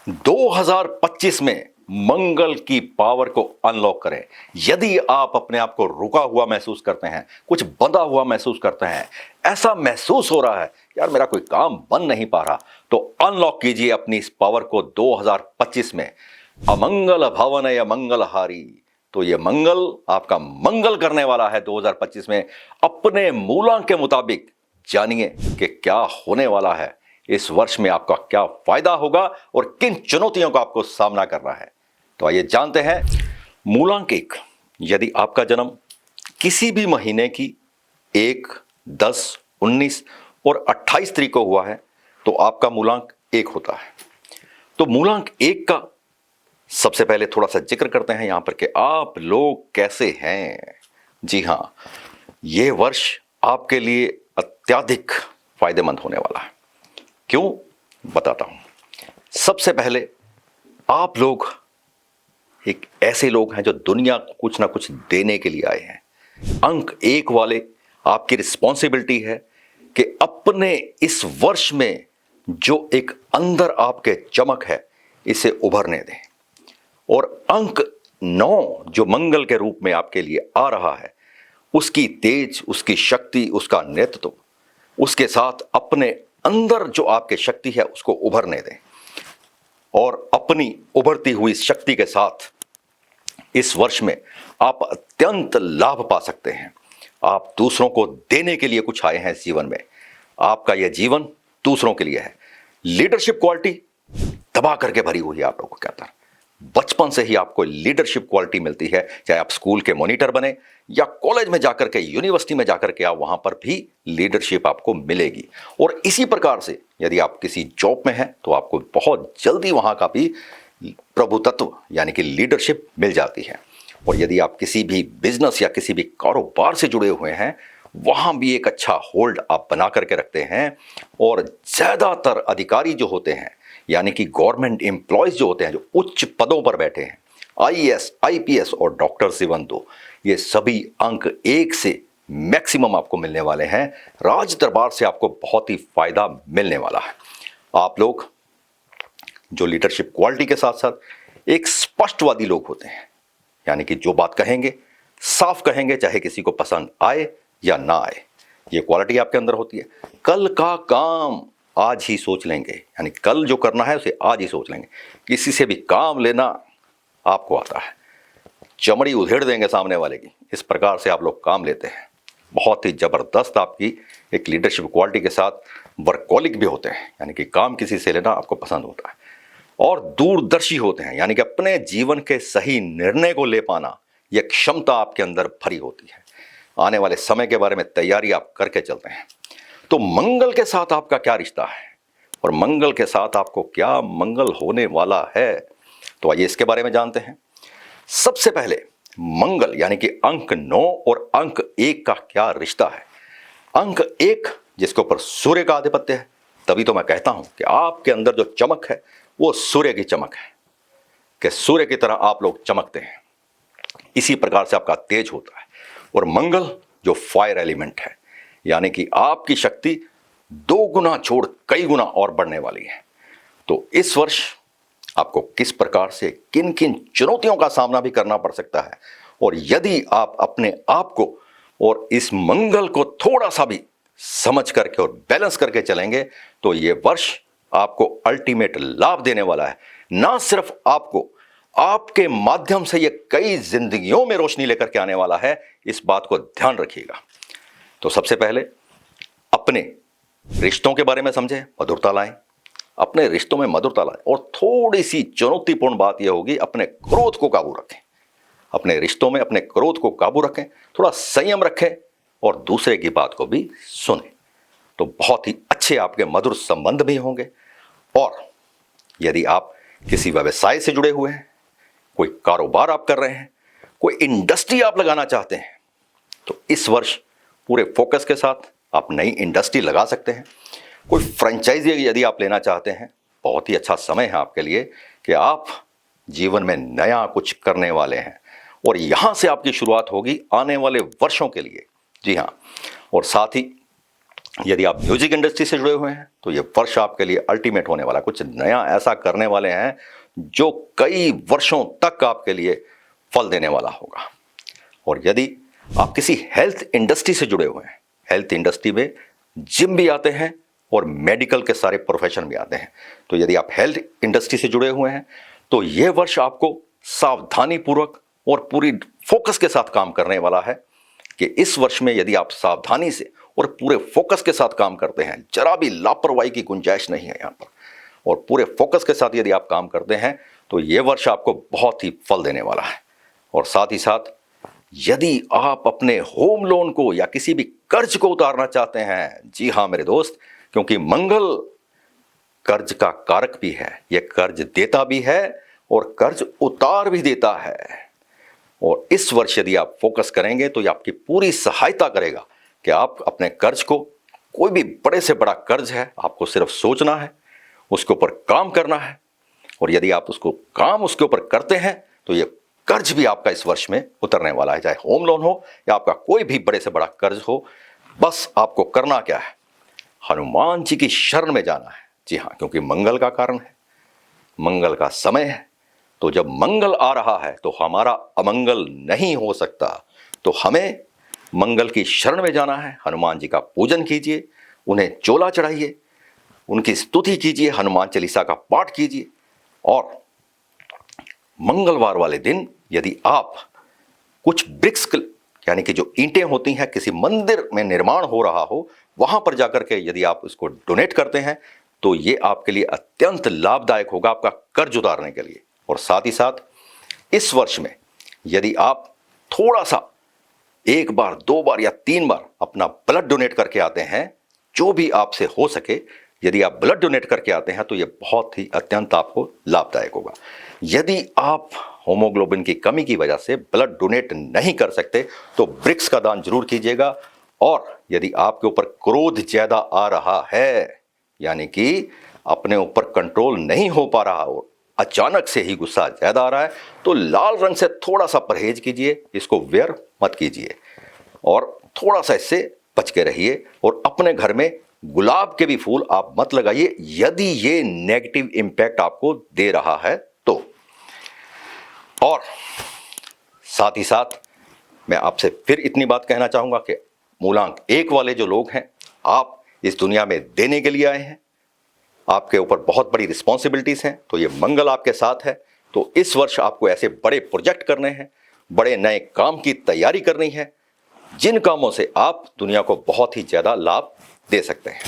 2025 में मंगल की पावर को अनलॉक करें। यदि आप अपने आप को रुका हुआ महसूस करते हैं, कुछ बंधा हुआ महसूस करते हैं, ऐसा महसूस हो रहा है यार मेरा कोई काम बन नहीं पा रहा, तो अनलॉक कीजिए अपनी इस पावर को 2025 में। अमंगल भवन या मंगल हारी, तो ये मंगल आपका मंगल करने वाला है 2025 में। अपने मूलांक के मुताबिक जानिए कि क्या होने वाला है इस वर्ष में, आपका क्या फायदा होगा और किन चुनौतियों का आपको सामना करना है। तो आइए जानते हैं। मूलांक 1, यदि आपका जन्म किसी भी महीने की 1, 10, 19 और 28 तारीख को हुआ है तो आपका मूलांक 1 होता है। तो मूलांक 1 का सबसे पहले थोड़ा सा जिक्र करते हैं यहां पर कि आप लोग कैसे हैं। जी हां, यह वर्ष आपके लिए अत्यधिक फायदेमंद होने वाला है। क्यों, बताता हूं। सबसे पहले आप लोग एक ऐसे लोग हैं जो दुनिया को कुछ ना कुछ देने के लिए आए हैं। अंक 1 वाले, आपकी रिस्पॉन्सिबिलिटी है कि अपने इस वर्ष में जो एक अंदर आपके चमक है इसे उभरने दें। और अंक 9 जो मंगल के रूप में आपके लिए आ रहा है, उसकी तेज, उसकी शक्ति, उसका नेतृत्व, उसके साथ अपने अंदर जो आपके शक्ति है उसको उभरने दें। और अपनी उभरती हुई शक्ति के साथ इस वर्ष में आप अत्यंत लाभ पा सकते हैं। आप दूसरों को देने के लिए कुछ आए हैं इस जीवन में। आपका यह जीवन दूसरों के लिए है। लीडरशिप क्वालिटी दबा करके भरी हुई है आप लोगों के अंदर। बचपन से ही आपको लीडरशिप क्वालिटी मिलती है, चाहे आप स्कूल के मॉनिटर बने या कॉलेज में जाकर के, यूनिवर्सिटी में जाकर के, आप वहां पर भी लीडरशिप आपको मिलेगी। और इसी प्रकार से यदि आप किसी जॉब में हैं तो आपको बहुत जल्दी वहां का भी प्रभुत्व यानी कि लीडरशिप मिल जाती है। और यदि आप किसी भी बिजनेस या किसी भी कारोबार से जुड़े हुए हैं, वहां भी एक अच्छा होल्ड आप बना करके रखते हैं। और ज्यादातर अधिकारी जो होते हैं यानी कि गवर्नमेंट एम्प्लॉयज जो होते हैं, जो उच्च पदों पर बैठे हैं, आईएएस, आईपीएस और डॉक्टर सिवन दो, ये सभी अंक 1 से मैक्सिमम आपको मिलने वाले हैं। राज दरबार से आपको बहुत ही फायदा मिलने वाला है। आप लोग जो लीडरशिप क्वालिटी के साथ साथ एक स्पष्टवादी लोग होते हैं, यानी कि जो बात कहेंगे साफ कहेंगे, चाहे किसी को पसंद आए या ना आए। ये क्वालिटी आपके अंदर होती है। कल का काम आज ही सोच लेंगे, यानी कल जो करना है उसे आज ही सोच लेंगे। किसी से भी काम लेना आपको आता है, चमड़ी उधेड़ देंगे सामने वाले की, इस प्रकार से आप लोग काम लेते हैं। बहुत ही जबरदस्त आपकी एक लीडरशिप क्वालिटी के साथ वर्कहोलिक भी होते हैं, यानी कि काम किसी से लेना आपको पसंद होता है। और दूरदर्शी होते हैं, यानी कि अपने जीवन के सही निर्णय को ले पाना, यह क्षमता आपके अंदर भरी होती है। आने वाले समय के बारे में तैयारी आप करके चलते हैं। तो मंगल के साथ आपका क्या रिश्ता है और मंगल के साथ आपको क्या मंगल होने वाला है, तो आइए इसके बारे में जानते हैं। सबसे पहले मंगल यानी कि अंक 9 और अंक 1 का क्या रिश्ता है। अंक 1 जिसके ऊपर सूर्य का आधिपत्य है, तभी तो मैं कहता हूं कि आपके अंदर जो चमक है वो सूर्य की चमक है, कि सूर्य की तरह आप लोग चमकते हैं। इसी प्रकार से आपका तेज होता है। और मंगल जो फायर एलिमेंट है, यानी कि आपकी शक्ति 2 गुना छोड़ कई गुना और बढ़ने वाली है। तो इस वर्ष आपको किस प्रकार से किन किन चुनौतियों का सामना भी करना पड़ सकता है, और यदि आप अपने आप को और इस मंगल को थोड़ा सा भी समझ करके और बैलेंस करके चलेंगे, तो ये वर्ष आपको अल्टीमेट लाभ देने वाला है। ना सिर्फ आपको, आपके माध्यम से ये कई जिंदगियों में रोशनी लेकर के आने वाला है। इस बात को ध्यान रखिएगा। तो सबसे पहले अपने रिश्तों के बारे में समझें, मधुरता लाएं, अपने रिश्तों में मधुरता लाएं। और थोड़ी सी चुनौतीपूर्ण बात यह होगी, अपने क्रोध को काबू रखें। अपने रिश्तों में अपने क्रोध को काबू रखें, थोड़ा संयम रखें और दूसरे की बात को भी सुनें, तो बहुत ही अच्छे आपके मधुर संबंध भी होंगे। और यदि आप किसी व्यवसाय से जुड़े हुए हैं, कोई कारोबार आप कर रहे हैं, कोई इंडस्ट्री आप लगाना चाहते हैं, तो इस वर्ष पूरे फोकस के साथ आप नई इंडस्ट्री लगा सकते हैं। कोई फ्रेंचाइजी यदि आप लेना चाहते हैं, बहुत ही अच्छा समय है आपके लिए कि आप जीवन में नया कुछ करने वाले हैं और यहां से आपकी शुरुआत होगी आने वाले वर्षों के लिए। जी हां, और साथ ही यदि आप म्यूजिक इंडस्ट्री से जुड़े हुए हैं तो ये वर्ष आपके लिए अल्टीमेट होने वाला है। कुछ नया ऐसा करने वाले हैं जो कई वर्षों तक आपके लिए फल देने वाला होगा। और यदि आप किसी हेल्थ इंडस्ट्री से जुड़े हुए हैं, हेल्थ इंडस्ट्री में जिम भी आते हैं और मेडिकल के सारे प्रोफेशन भी आते हैं, तो यदि आप हेल्थ इंडस्ट्री से जुड़े हुए हैं तो यह वर्ष आपको सावधानी पूर्वक और पूरी फोकस के साथ काम करने वाला है। कि इस वर्ष में यदि आप सावधानी से और पूरे फोकस के साथ काम करते हैं, जरा भी लापरवाही की गुंजाइश नहीं है यहाँ पर, और पूरे फोकस के साथ यदि आप काम करते हैं तो यह वर्ष आपको बहुत ही फल देने वाला है। और साथ ही साथ यदि आप अपने होम लोन को या किसी भी कर्ज को उतारना चाहते हैं, जी हाँ मेरे दोस्त, क्योंकि मंगल कर्ज का कारक भी है, यह कर्ज देता भी है और कर्ज उतार भी देता है। और इस वर्ष यदि आप फोकस करेंगे तो यह आपकी पूरी सहायता करेगा कि आप अपने कर्ज को, कोई भी बड़े से बड़ा कर्ज है, आपको सिर्फ सोचना है, उसके ऊपर काम करना है, और यदि आप उसके ऊपर करते हैं तो ये कर्ज भी आपका इस वर्ष में उतरने वाला है। चाहे होम लोन हो या आपका कोई भी बड़े से बड़ा कर्ज हो, बस आपको करना क्या है, हनुमान जी की शरण में जाना है। जी हाँ, क्योंकि मंगल का कारण है, मंगल का समय है, तो जब मंगल आ रहा है तो हमारा अमंगल नहीं हो सकता। तो हमें मंगल की शरण में जाना है। हनुमान जी का पूजन कीजिए, उन्हें चोला चढ़ाइए, उनकी स्तुति कीजिए, हनुमान चालीसा का पाठ कीजिए। और मंगलवार वाले दिन यदि आप कुछ ब्रिक्स, यानी कि जो ईंटें होती हैं, किसी मंदिर में निर्माण हो रहा हो, वहां पर जाकर के यदि आप इसको डोनेट करते हैं तो ये आपके लिए अत्यंत लाभदायक होगा, आपका कर्ज उतारने के लिए। और साथ ही साथ इस वर्ष में यदि आप थोड़ा सा 1 बार 2 बार या 3 बार अपना ब्लड डोनेट करके आते हैं, जो भी आपसे हो सके, यदि आप ब्लड डोनेट करके आते हैं तो यह बहुत ही अत्यंत आपको लाभदायक होगा। यदि आप होमोग्लोबिन की कमी की वजह से ब्लड डोनेट नहीं कर सकते तो ब्रिक्स का दान जरूर कीजिएगा। और यदि आपके ऊपर क्रोध ज्यादा आ रहा है, यानी कि अपने ऊपर कंट्रोल नहीं हो पा रहा हो, अचानक से ही गुस्सा ज्यादा आ रहा है, तो लाल रंग से थोड़ा सा परहेज कीजिए, इसको वेयर मत कीजिए और थोड़ा सा इससे बच के रहिए। और अपने घर में गुलाब के भी फूल आप मत लगाइए यदि ये नेगेटिव इंपैक्ट आपको दे रहा है तो। और साथ ही साथ मैं आपसे फिर इतनी बात कहना चाहूंगा कि मूलांक 1 वाले जो लोग हैं, आप इस दुनिया में देने के लिए आए हैं, आपके ऊपर बहुत बड़ी रिस्पॉन्सिबिलिटीज हैं, तो ये मंगल आपके साथ है। तो इस वर्ष आपको ऐसे बड़े प्रोजेक्ट करने हैं, बड़े नए काम की तैयारी करनी है, जिन कामों से आप दुनिया को बहुत ही ज्यादा लाभ दे सकते हैं।